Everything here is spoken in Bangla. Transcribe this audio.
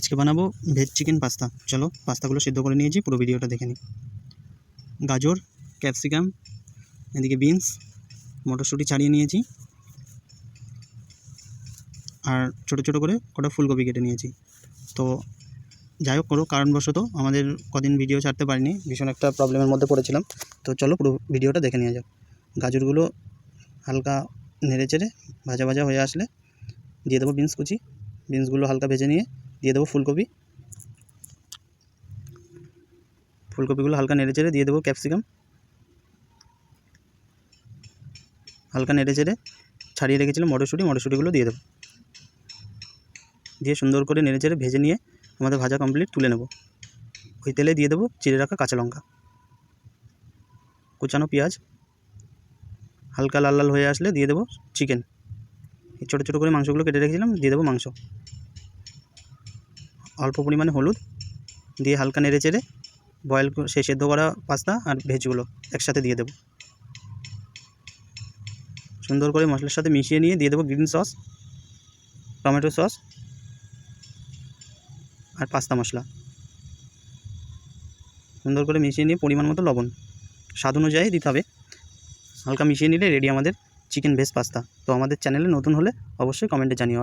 আজকে বানাবো ভেজ চিকেন পাস্তা। চলো পাস্তাগুলো সিদ্ধ করে নিয়েছি, পুরো ভিডিওটা দেখে নিই। গাজর, ক্যাপসিকাম, এদিকে বিনস, মটরশুঁটি ছাড়িয়ে নিয়েছি, আর ছোটো ছোটো করে কটা ফুলকপি কেটে নিয়েছি। তো যাই হোক, কোনো কারণবশত আমাদের কদিন ভিডিও ছাড়তে পারিনি, ভীষণ একটা প্রবলেমের মধ্যে পড়েছিলাম। তো চলো পুরো ভিডিওটা দেখে নেওয়া যাক। গাজরগুলো হালকা নেড়ে চেড়ে ভাজা ভাজা হয়ে আসলে দিয়ে দেবো বিনস কুচি। বিনসগুলো হালকা ভেজে নিয়ে দিয়ে দেবো ফুলকপি। ফুলকপিগুলো হালকা নেড়ে চেড়ে দিয়ে দেবো ক্যাপসিকাম। হালকা নেড়ে চেড়ে ছাড়িয়ে রেখেছিলাম মটরশুঁটিগুলো দিয়ে দেবো। দিয়ে সুন্দর করে নেড়ে চেড়ে ভেজে নিয়ে আমাদের ভাজা কমপ্লিট, তুলে নেব। ওই তেলে দিয়ে দেবো চিড়ে রাখা কাঁচা লঙ্কা, কুচানো পেঁয়াজ। হালকা লাল লাল হয়ে আসলে দিয়ে দেবো চিকেন। ছোটো ছোটো করে মাংসগুলো কেটে রেখেছিলাম, দিয়ে দেবো মাংস। অল্প পরিমাণে হলুদ দিয়ে হালকা নেড়ে চেড়ে সেদ্ধ করা পাস্তা আর ভেজগুলো একসাথে দিয়ে দেবো। সুন্দর করে মশলার সাথে মিশিয়ে নিয়ে দিয়ে দেবো গ্রিন সস, টমেটো সস আর পাস্তা মশলা। সুন্দর করে মিশিয়ে নিয়ে পরিমাণ মতো লবণ স্বাদ অনুযায়ী দিতে হবে। হালকা মিশিয়ে নিলে রেডি আমাদের চিকেন ভেজ পাস্তা। তো আমাদের চ্যানেলে নতুন হলে অবশ্যই কমেন্টে জানিও।